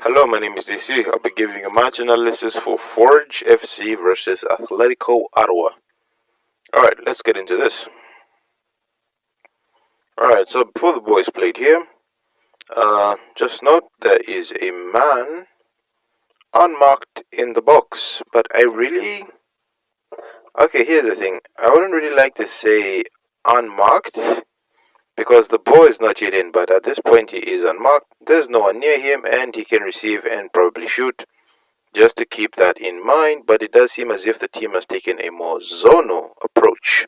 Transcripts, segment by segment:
Hello, my name is DC. I'll be giving a match analysis for Forge FC versus Atletico Ottawa. Alright, let's get into this. Alright, so before the boys played here, just note there is a man unmarked in the box, but okay, here's the thing. I wouldn't really like to say unmarked because the ball is not yet in, but at this point he is unmarked. There's no one near him and he can receive and probably shoot. Just to keep that in mind, but it does seem as if the team has taken a more zonal approach,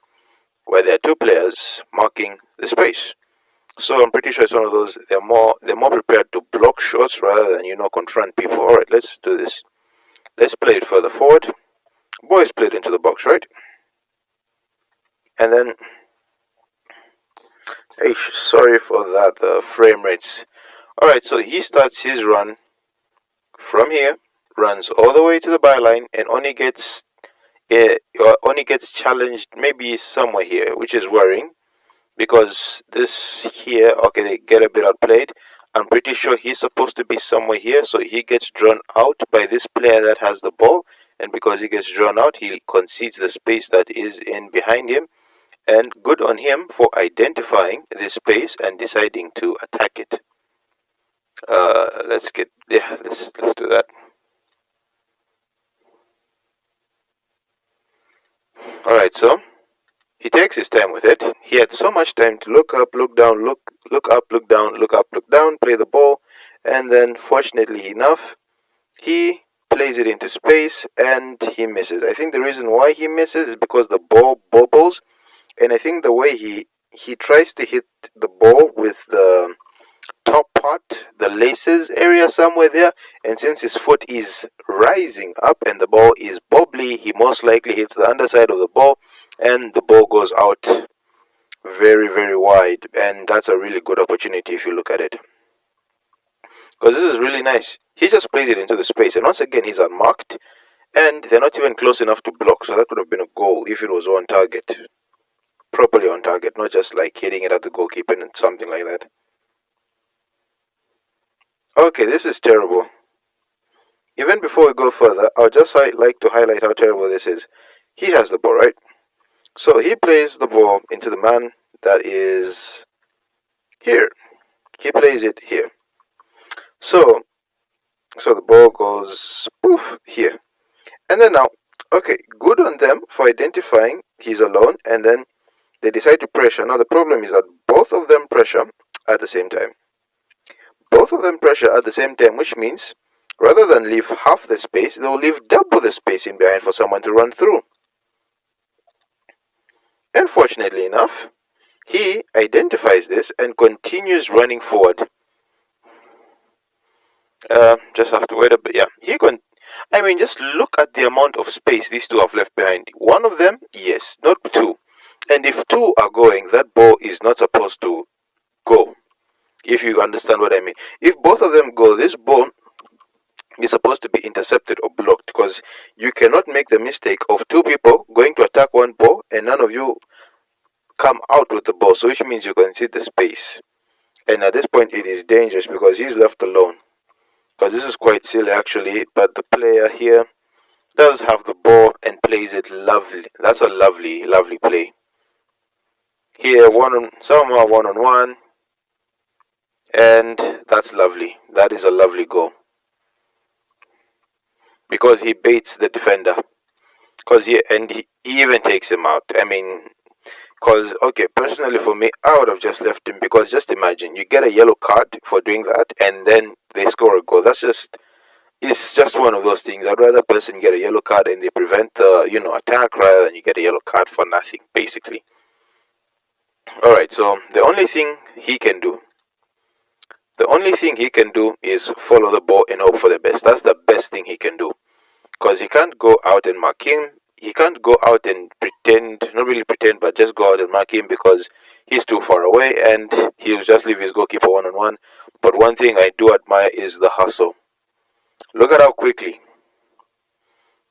where there are two players marking the space. So I'm pretty sure it's one of those, they're more prepared to block shots rather than, confront people. Alright, let's do this. Let's play it further forward. Boys played into the box, right? And then, hey, sorry for that, the frame rates. Alright, so he starts his run from here, runs all the way to the byline, and only gets challenged maybe somewhere here, which is worrying because this here, okay, they get a bit outplayed. I'm pretty sure he's supposed to be somewhere here, so he gets drawn out by this player that has the ball, and because he gets drawn out, he concedes the space that is in behind him, and good on him for identifying this space and deciding to attack it. Let's do that. Alright, so he takes his time with it. He had so much time to look up, look down, look up, look down, look up, look down, play the ball, and then fortunately enough, he plays it into space and he misses. I think the reason why he misses is because the ball bobbles, and I think the way he tries to hit the ball with the top part, the laces area somewhere there, and since his foot is rising up and the ball is bobbly, he most likely hits the underside of the ball and the ball goes out very, very wide, and that's a really good opportunity if you look at it, because this is really nice. He just plays it into the space, and once again he's unmarked and they're not even close enough to block, so that could have been a goal if it was on target, properly on target, not just like hitting it at the goalkeeper and something like that. Okay, this is terrible. Even before we go further, I would just like to highlight how terrible this is. He has the ball, right? So he plays the ball into the man that is here. He plays it here. So the ball goes poof here. And then now, okay, good on them for identifying he's alone, and then they decide to pressure. Now the problem is that both of them pressure at the same time. Both of them pressure at the same time, which means rather than leave half the space, they'll leave double the space in behind for someone to run through. And fortunately enough, he identifies this and continues running forward. Just have to wait a bit. Yeah, just look at the amount of space these two have left behind. One of them, yes, not two. And if two are going, that ball is not supposed to go. If you understand what I mean. If both of them go, this ball is supposed to be intercepted or blocked, because you cannot make the mistake of two people going to attack one ball and none of you come out with the ball, so which means you concede the space. And at this point it is dangerous because he's left alone. Because this is quite silly actually, but the player here does have the ball and plays it lovely. That's a lovely, lovely play. Here, somehow one-on-one, and that's lovely. That is a lovely goal. Because he baits the defender. He even takes him out. Because, okay, personally for me, I would have just left him, because just imagine, you get a yellow card for doing that, and then they score a goal. It's just one of those things. I'd rather a person get a yellow card and they prevent the, attack, rather than you get a yellow card for nothing, basically. Alright, so the only thing he can do is follow the ball and hope for the best. That's the best thing he can do. Because he can't go out and mark him. He can't go out and pretend, not really pretend, but just go out and mark him, because he's too far away and he'll just leave his goalkeeper one-on-one. But one thing I do admire is the hustle. Look at how quickly.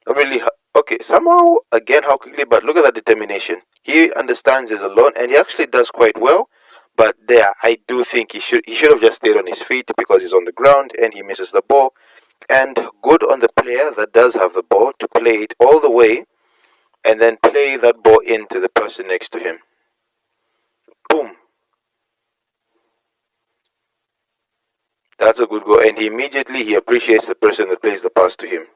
Not really, okay, somehow, again, how quickly, but look at that determination. He understands he's alone and he actually does quite well. But there, I do think he should have just stayed on his feet because he's on the ground and he misses the ball. And good on the player that does have the ball to play it all the way and then play that ball into the person next to him. Boom. That's a good goal. And he appreciates the person that plays the pass to him.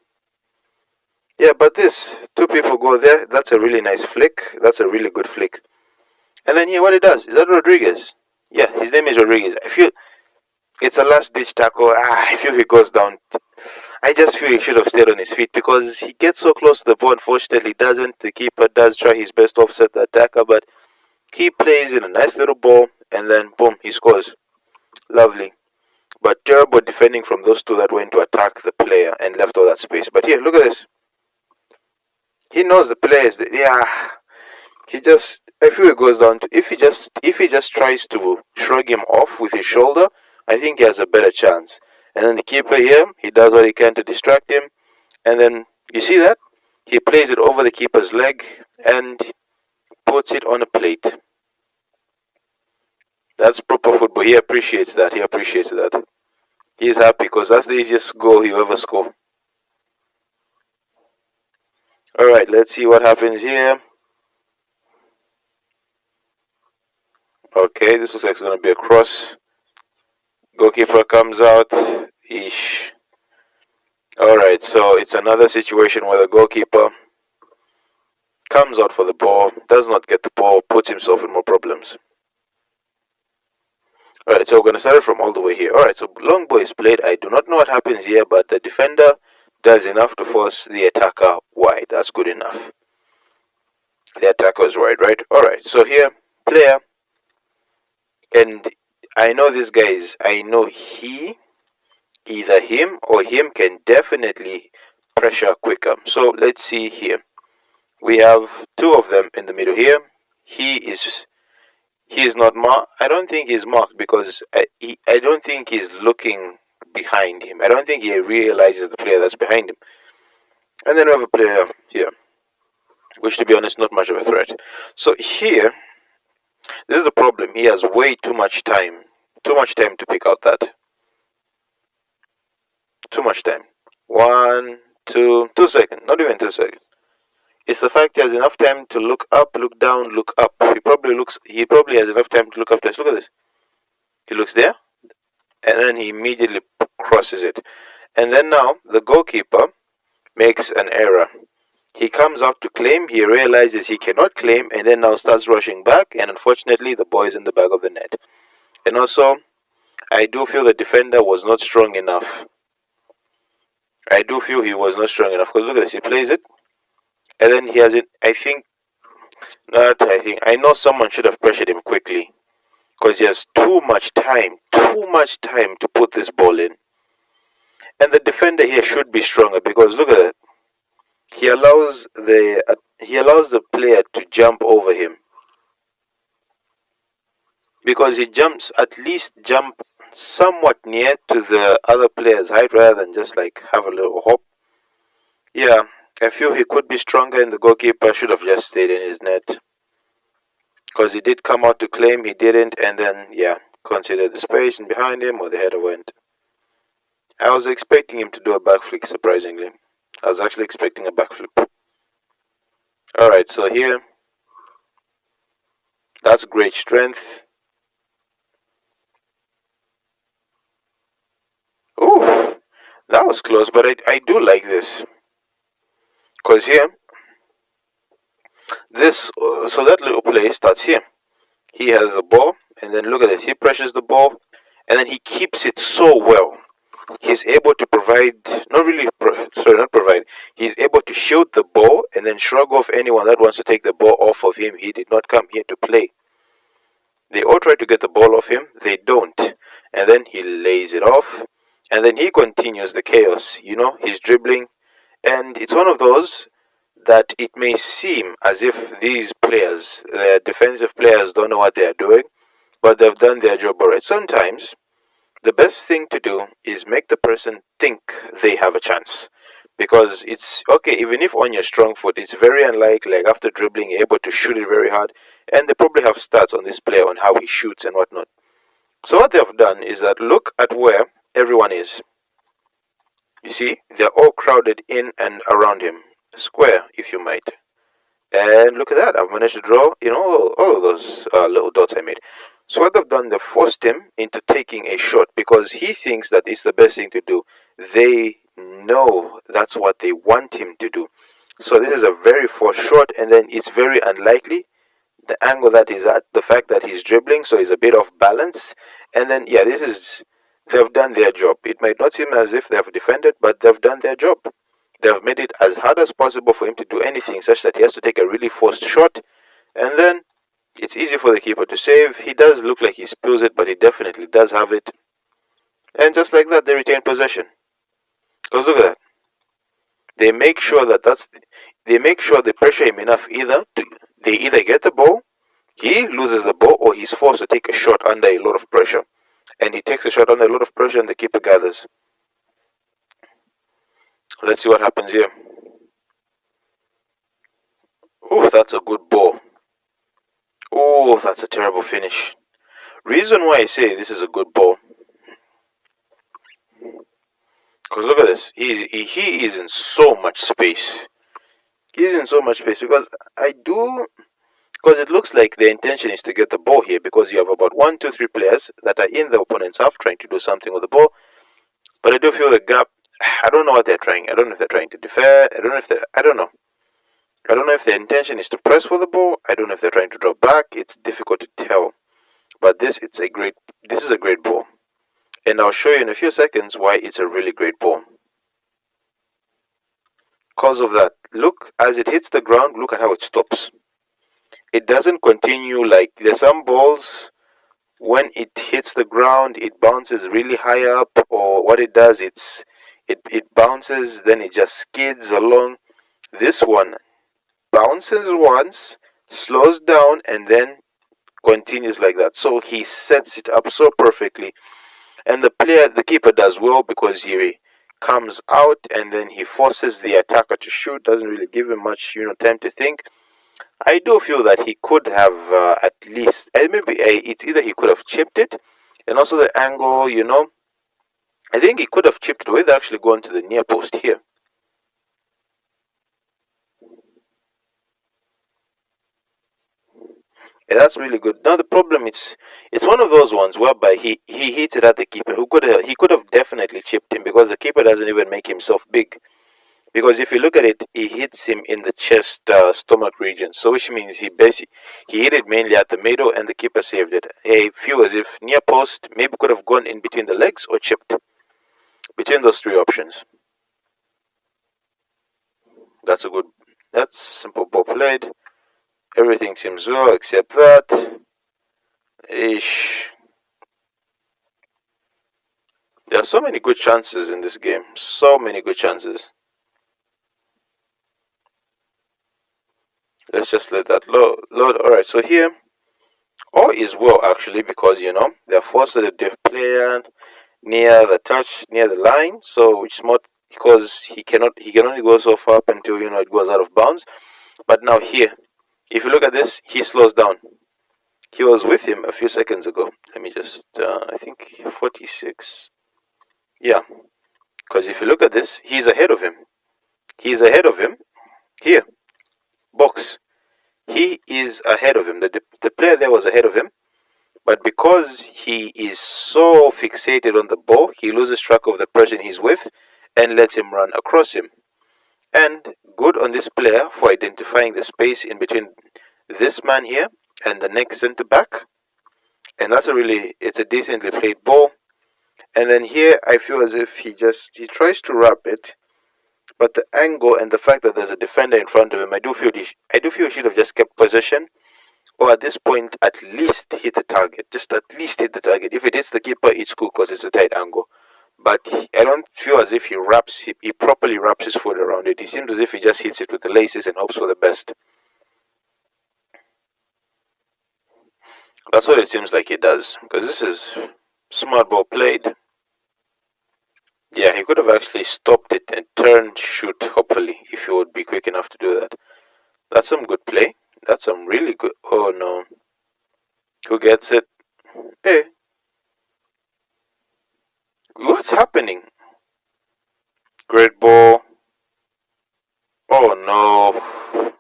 Yeah, but this, two people go there. That's a really nice flick. That's a really good flick. And then here, what he does, is that Rodriguez? Yeah, his name is Rodriguez. I feel it's a last ditch tackle. I feel he goes down. I just feel he should have stayed on his feet because he gets so close to the ball. Unfortunately, doesn't. The keeper does try his best to offset the attacker, but he plays in a nice little ball, and then boom, he scores. Lovely. But terrible defending from those two that went to attack the player and left all that space. But here, look at this. He knows the players. Yeah, he just. I feel it goes down to if he just tries to shrug him off with his shoulder, I think he has a better chance. And then the keeper here, he does what he can to distract him, and then you see that he plays it over the keeper's leg and puts it on a plate. That's proper football. He appreciates that. He appreciates that. He's happy because that's the easiest goal he'll ever score. Alright, let's see what happens here. Okay, this looks like it's going to be a cross. Goalkeeper comes out. Ish. Alright, so it's another situation where the goalkeeper comes out for the ball, does not get the ball, puts himself in more problems. Alright, so we're going to start it from all the way here. Alright, so long ball is played. I do not know what happens here, but the defender does enough to force the attacker wide. That's good enough. The attacker is wide, right? Alright, so here, player. And I know these guys. I know either him or him can definitely pressure quicker. So let's see here. We have two of them in the middle here. He is not marked. I don't think he's marked because I don't think he's looking behind him. I don't think he realizes the player that's behind him. And then we have a player here, which to be honest, not much of a threat. So here, this is the problem. He has way too much time. Too much time to pick out that. Too much time. 1, 2 seconds. Not even 2 seconds. It's the fact he has enough time to look up, look down, look up. He probably has enough time to look up this. Look at this. He looks there, and then he immediately crosses it. And then now the goalkeeper makes an error. He comes out to claim, he realizes he cannot claim, and then now starts rushing back, and unfortunately the ball is in the back of the net. And also, I do feel the defender was not strong enough. I do feel he was not strong enough, because look at this, he plays it, and then he has it, I know someone should have pressured him quickly, because he has too much time to put this ball in. And the defender here should be stronger, because look at that. He allows the player to jump over him, because he jump somewhat near to the other player's height rather than just like have a little hop. Yeah, I feel he could be stronger, and the goalkeeper should have just stayed in his net, because he did come out to claim, he didn't, and then consider the space and behind him or the header went. I was expecting him to do a backflip, surprisingly. I was actually expecting a backflip. Alright, so here, that's great strength. Oof, that was close, but I do like this. Because here, so that little play starts here. He has the ball, and then look at this. He pressures the ball, and then he keeps it so well. He's able to He's able to shield the ball and then shrug off anyone that wants to take the ball off of him. He did not come here to play. They all try to get the ball off him. They don't. And then he lays it off. And then he continues the chaos. He's dribbling. And it's one of those that it may seem as if these players, the defensive players, don't know what they are doing, but they've done their job alright. Sometimes the best thing to do is make the person think they have a chance. because it's okay, even if on your strong foot, it's very unlikely, like after dribbling, you're able to shoot it very hard. And they probably have stats on this player on how he shoots and whatnot. So what they've done is that look at where everyone is. You see, they're all crowded in and around him, square, if you might. And look at that, I've managed to draw in all of those little dots I made. So what they've done, they forced him into taking a shot because he thinks that it's the best thing to do. They know that's what they want him to do. So this is a very forced shot, and then it's very unlikely. The angle that he's at, the fact that he's dribbling, so he's a bit off balance. And then, yeah, they've done their job. It might not seem as if they've defended, but they've done their job. They've made it as hard as possible for him to do anything, such that he has to take a really forced shot, and then it's easy for the keeper to save. He does look like he spills it, but he definitely does have it. And just like that, they retain possession. Because look at that. They make sure they make sure they pressure him enough they either get the ball, he loses the ball, or he's forced to take a shot under a lot of pressure. And he takes a shot under a lot of pressure, and the keeper gathers. Let's see what happens here. Oof, that's a good ball. Oh, that's a terrible finish. Reason why I say this is a good ball, because look at this. He is in so much space. He's in so much space because it looks like the intention is to get the ball here, because you have about 1, 2, 3 players that are in the opponent's half trying to do something with the ball. But I do feel the gap. I don't know what they're trying. I don't know if they're trying to defer. I don't know. I don't know if their intention is to press for the ball. I don't know if they're trying to draw back. It's difficult to tell. But this is a great ball. And I'll show you in a few seconds why it's a really great ball. Because of that, look, as it hits the ground, look at how it stops. It doesn't continue. Like there's some balls, when it hits the ground, it bounces really high up, or what it does, it bounces, then it just skids along. This one bounces once, slows down, and then continues like that. So he sets it up so perfectly. And the keeper does well, because he comes out and then he forces the attacker to shoot, doesn't really give him much time to think. I do feel that he could have at least, it's either he could have chipped it, and also the angle, I think he could have chipped it with actually going to the near post here. Yeah, that's really good. Now the problem is, it's one of those ones whereby he hits it at the keeper, who could have definitely chipped him, because the keeper doesn't even make himself big. Because if you look at it, he hits him in the chest, stomach region. So which means he hit it mainly at the middle, and the keeper saved it. I feel as if near post maybe could have gone in between the legs or chipped. Between those three options. That's simple ball played. Everything seems well except that. Ish. There are so many good chances in this game. So many good chances. Let's just let that load. Alright, so here, all is well actually, because they're forced to the player near the line, so which is not, because he can only go so far up until it goes out of bounds. But now here, if you look at this, he slows down. He was with him a few seconds ago. Let me just I think 46. Yeah, because if you look at this, he's ahead of him. He's ahead of him here. Box. He is ahead of him. The player there was ahead of him, but because he is so fixated on the ball, he loses track of the person he's with and lets him run across him. And good on this player for identifying the space in between this man here and the next centre back. And it's a decently played ball. And then here I feel as if he tries to wrap it, but the angle and the fact that there's a defender in front of him, I do feel he should have just kept possession, or at this point at least hit the target. Just at least hit the target. If it hits the keeper, it's cool because it's a tight angle. But I don't feel as if he properly wraps his foot around it. It seems as if he just hits it with the laces and hopes for the best. That's what it seems like he does, because this is smart ball played. Yeah, he could have actually stopped it and turned shoot, hopefully, if he would be quick enough to do that. That's some good play. That's some really good. Oh no. Who gets it? Hey, what's happening? Great ball. Oh no.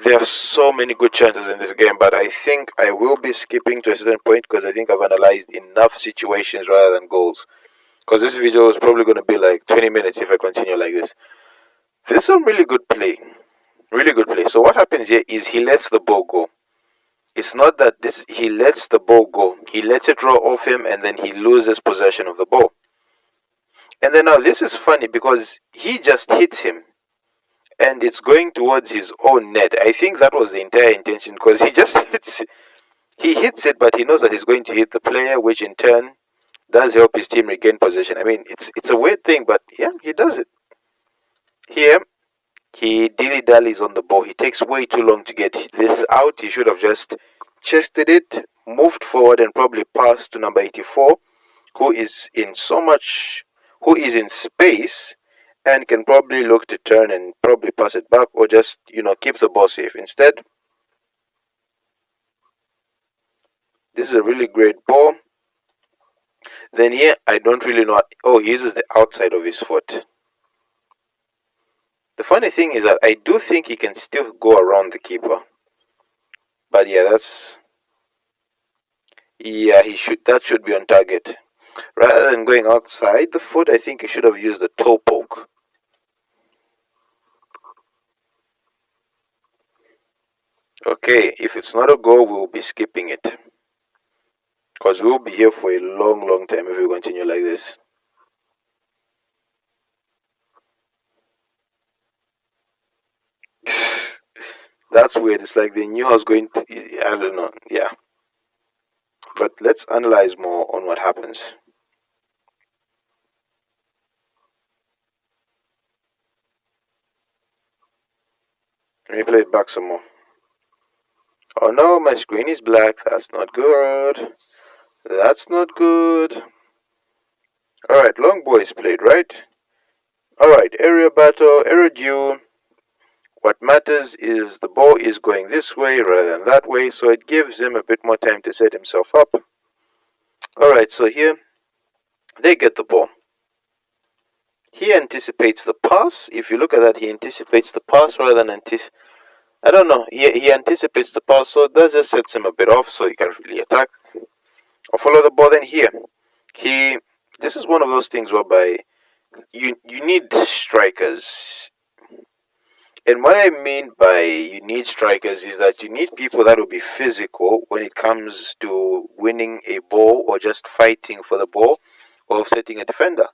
There are so many good chances in this game, but I think I will be skipping to a certain point because I think I've analyzed enough situations rather than goals. Because this video is probably going to be like 20 minutes if I continue like this. There's some really good play. Really good play. So what happens here is he lets the ball go. It's not that he lets the ball go. He lets it roll off him and then he loses possession of the ball. And then now this is funny because he just hits him and it's going towards his own net. I think that was the entire intention because he just hits it, but he knows that he's going to hit the player, which in turn does help his team regain possession. I mean, it's a weird thing, but yeah, he does it. Here, he dilly-dallies on the ball. He takes way too long to get this out. He should have just chested it, moved forward, and probably passed to number 84, who is in space and can probably look to turn and probably pass it back or just, keep the ball safe. Instead, this is a really great ball. Then here, I don't really know. Oh, he uses the outside of his foot. The funny thing is that I do think he can still go around the keeper. But yeah, that should be on target. Rather than going outside the foot, I think he should have used the toe poke. Okay, if it's not a goal, we'll be skipping it. Because we'll be here for a long, long time if we continue like this. That's weird. It's like they knew I was going to. I don't know. Yeah. But let's analyze more on what happens. Let me play it back some more. Oh no, my screen is black. That's not good. That's not good. Alright, long ball is played, right? Alright, area battle, area due. What matters is the ball is going this way rather than that way, so it gives him a bit more time to set himself up. Alright, so here, they get the ball. He anticipates the pass. If you look at that, he anticipates the pass rather than I don't know, he anticipates the pass, so that just sets him a bit off, so he can't really attack or follow the ball. Then here, this is one of those things whereby you need strikers. And what I mean by you need strikers is that you need people that will be physical when it comes to winning a ball or just fighting for the ball or offsetting a defender.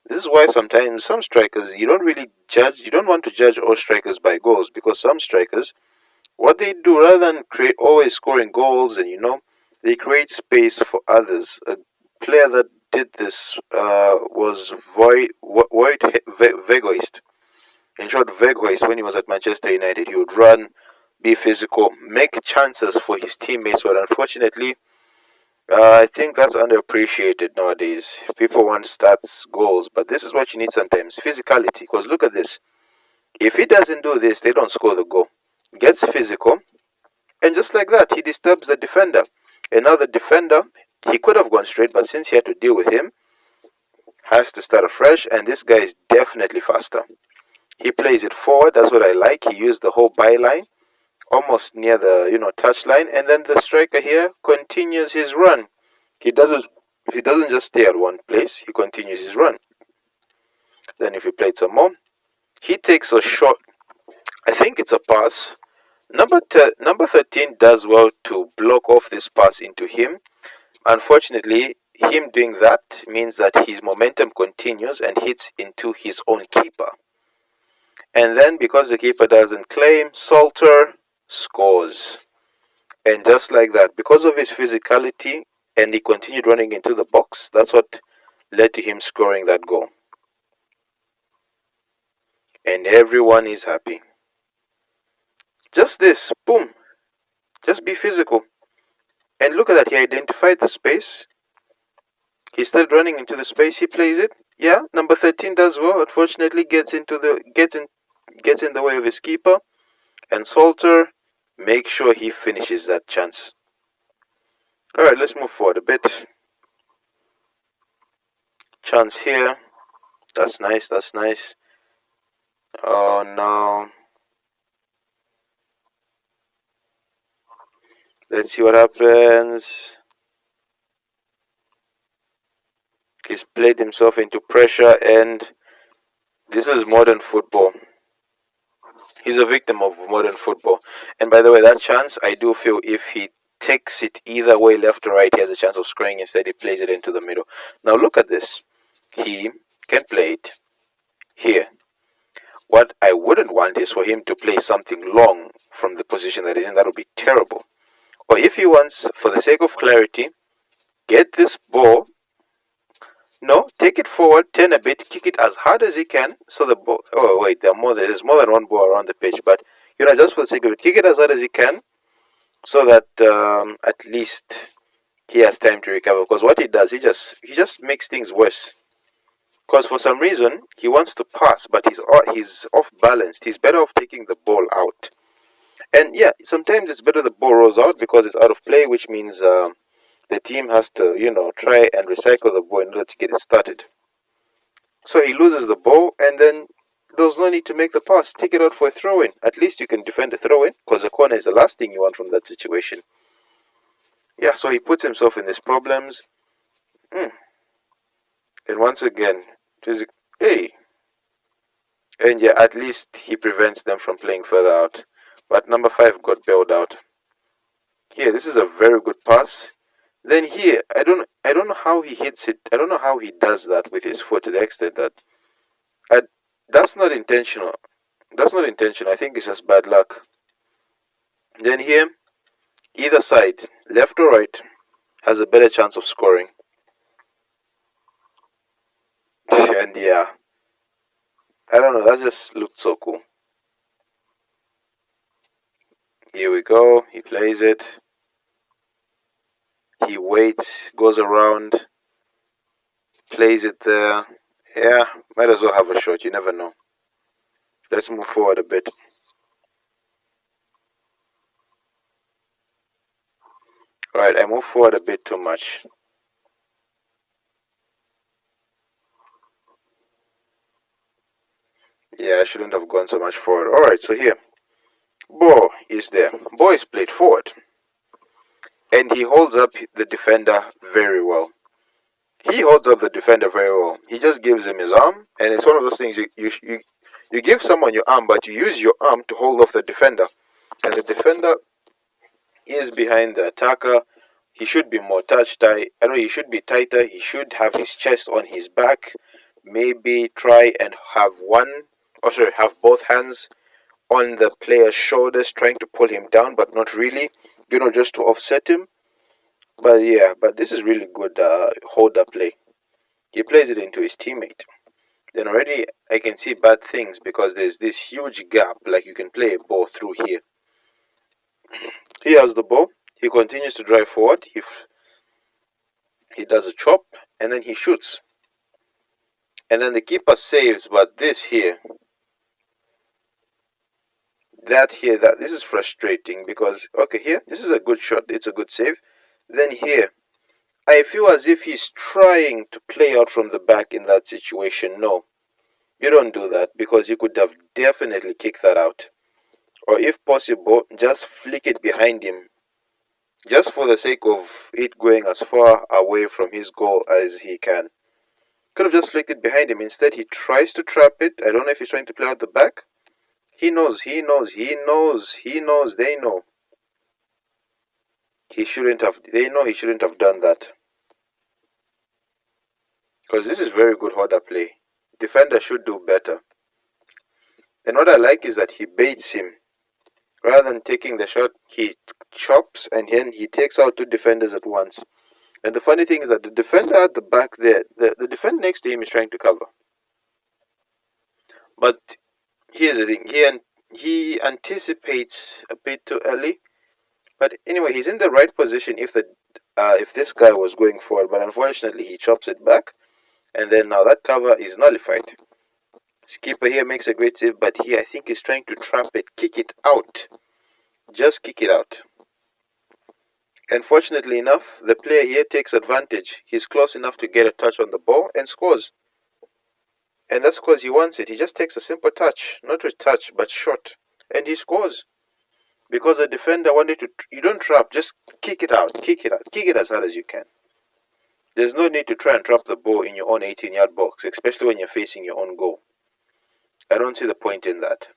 This is why sometimes some strikers you don't want to judge all strikers by goals, because some strikers, what they do rather than always scoring goals, and they create space for others. A player that did this was Voigt Vegoist. In short, Vegoist, when he was at Manchester United, he would run, be physical, make chances for his teammates, but unfortunately, I think that's underappreciated nowadays. People want stats, goals, but this is what you need sometimes, physicality. Because look at this. If he doesn't do this, they don't score the goal. Gets physical, and just like that, he disturbs the defender. And now the defender, he could have gone straight, but since he had to deal with him, has to start afresh, and this guy is definitely faster. He plays it forward, that's what I like. He used the whole byline, almost near the touch line, and then the striker here continues his run. He doesn't just stay at one place, he continues his run. Then if he played some more, he takes a shot. I think it's a pass. Number 13 does well to block off this pass into him. Unfortunately, him doing that means that his momentum continues and hits into his own keeper. And then because the keeper doesn't claim, Salter scores. And just like that, because of his physicality and he continued running into the box, that's what led to him scoring that goal. And everyone is happy. Just this, boom. Just be physical. And look at that, he identified the space. He started running into the space. He plays it. Yeah, number 13 does well. Unfortunately, gets in the way of his keeper, and Salter makes sure he finishes that chance. All right, let's move forward a bit. Chance here. That's nice. That's nice. Oh no. Let's see what happens. He's played himself into pressure, and this is modern football. He's a victim of modern football. And by the way, that chance, I do feel if he takes it either way, left or right, he has a chance of scoring. Instead, he plays it into the middle. Now, look at this. He can play it here. What I wouldn't want is for him to play something long from the position that he's in. That would be terrible. Or if he wants, for the sake of clarity, get this ball. No, take it forward, turn a bit, kick it as hard as he can. So the ball. Oh wait, there's more than one ball around the pitch, but just for the sake of it, kick it as hard as he can, so that at least he has time to recover. Because what he does, he just makes things worse. Because for some reason he wants to pass, but he's off balanced. He's better off taking the ball out. And yeah, sometimes it's better the ball rolls out because it's out of play, which means the team has to try and recycle the ball in order to get it started. So he loses the ball, and then there's no need to make the pass. Take it out for a throw-in. At least you can defend a throw-in, because a corner is the last thing you want from that situation. Yeah, so he puts himself in these problems. And once again, hey. And yeah, at least he prevents them from playing further out. But number 5 got bailed out. Here, this is a very good pass. Then here, I don't know how he hits it. I don't know how he does that with his foot to the extent that I, that's not intentional. That's not intentional. I think it's just bad luck. Then here, either side, left or right, has a better chance of scoring. And yeah, I don't know. That just looked so cool. Here we go. He plays it. He waits, goes around, plays it there. Yeah, might as well have a shot. You never know. Let's move forward a bit. Alright, I move forward a bit too much. Yeah, I shouldn't have gone so much forward. Alright, so here. Ball is there. Ball is played forward. And he holds up the defender very well. He holds up the defender very well. He just gives him his arm, and it's one of those things you give someone your arm, but you use your arm to hold off the defender. And the defender is behind the attacker. He should be more touch tight. I know he should be tighter. He should have his chest on his back. Maybe try and have both hands on the player's shoulders, trying to pull him down, but not really. Just to offset him. But yeah, this is really good hold up play. He plays it into his teammate. Then already I can see bad things because there's this huge gap. Like you can play a ball through here. He has the ball. He continues to drive forward. He does a chop and then he shoots. And then the keeper saves, but this is frustrating because okay, here, this is a good shot. It's a good save. Then here, I feel as if he's trying to play out from the back in that situation. No, you don't do that because you could have definitely kicked that out. Or if possible, just flick it behind him. Just for the sake of it going as far away from his goal as he can. Could have just flicked it behind him. Instead, he tries to trap it. I don't know if he's trying to play out the back. He knows, they know. They know he shouldn't have done that. Because this is very good order play. Defender should do better. And what I like is that he baits him. Rather than taking the shot, he chops and then he takes out 2 defenders at once. And the funny thing is that the defender at the back there, the defender next to him is trying to cover. But here's the thing, he anticipates a bit too early. But anyway, he's in the right position if the if this guy was going forward, but unfortunately he chops it back, and then now that cover is nullified. His keeper here makes a great save, but here I think he's trying to trap it, kick it out. Just kick it out. And fortunately enough, the player here takes advantage. He's close enough to get a touch on the ball and scores. And that's because he wants it. He just takes a simple touch, not a touch, but shot, and he scores. Because the defender wanted to, you don't trap, just kick it out, kick it out, kick it as hard as you can. There's no need to try and trap the ball in your own 18-yard box, especially when you're facing your own goal. I don't see the point in that.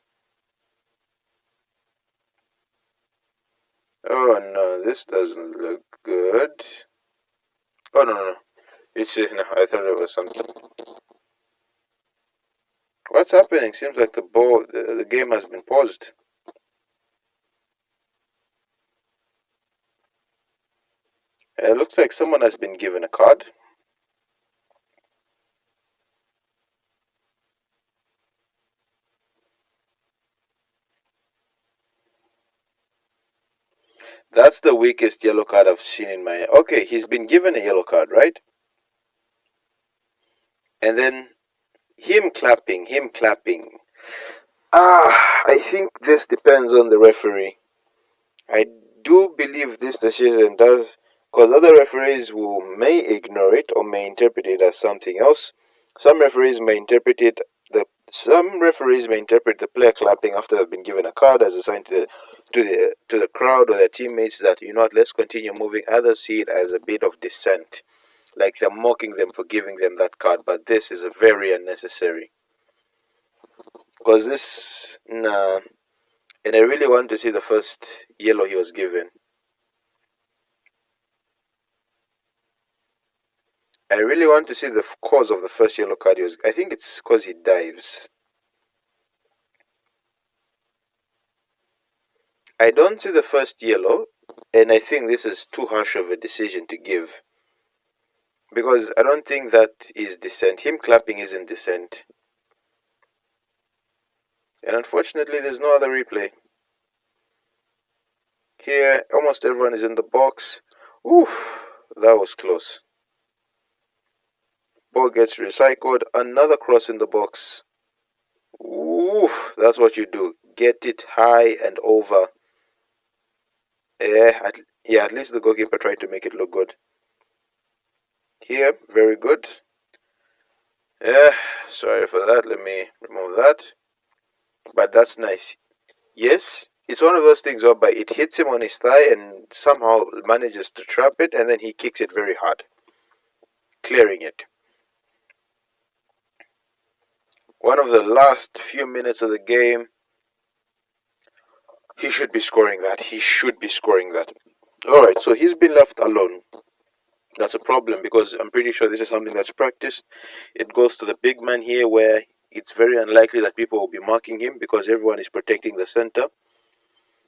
Oh no, this doesn't look good. Oh no. It's no, I thought it was something. What's happening? Seems like the game has been paused. It looks like someone has been given a card. That's the weakest yellow card I've seen in my... Okay, he's been given a yellow card, right? And then him clapping. I think this depends on the referee. I do believe this decision does, because other referees may ignore it or may interpret it as something else. Some referees may interpret the player clapping after they've been given a card as a sign to the crowd or their teammates that, you know what, let's continue moving. Others see it as a bit of dissent, like they're mocking them for giving them that card. But this is very unnecessary, because this, nah. And I really want to see the first yellow he was given. I really want to see the cause of the first yellow card. I think it's because he dives. I don't see the first yellow, and I think this is too harsh of a decision to give. Because I don't think that is dissent. Him clapping isn't dissent. And unfortunately, there's no other replay. Here, almost everyone is in the box. Oof, that was close. Ball gets recycled. Another cross in the box. Oof, that's what you do. Get it high and over. At least the goalkeeper tried to make it look good. Here, very good. Sorry for that. Let me remove that. But that's nice. Yes, it's one of those things whereby it hits him on his thigh and somehow manages to trap it, and then he kicks it very hard, clearing it. One of the last few minutes of the game. He should be scoring that. Alright, so he's been left alone. That's a problem, because I'm pretty sure this is something that's practiced. It goes to the big man here, where it's very unlikely that people will be marking him because everyone is protecting the center.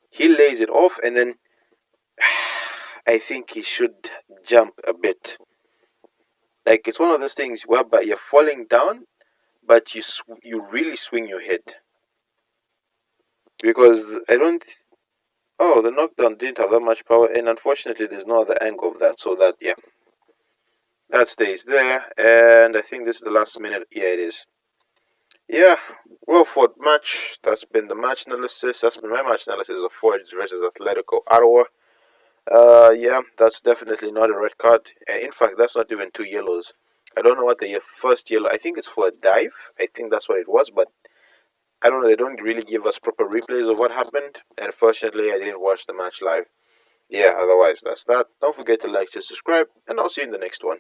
He lays it off, and then I think he should jump a bit. Like, it's one of those things whereby you're falling down, but you really swing your head. Because the knockdown didn't have that much power, and unfortunately there's no other angle of that, so that stays there. And I think this is the last minute. Yeah, it is. Yeah, well fought match. That's been the match analysis. That's been my match analysis of Forge versus Atletico Ottawa. That's definitely not a red card. In fact, that's not even two yellows. I don't know what the first yellow. I think it's for a dive. I think that's what it was, but I don't know. They don't really give us proper replays of what happened. And fortunately, I didn't watch the match live. Yeah, otherwise, that's that. Don't forget to like, share, subscribe, and I'll see you in the next one.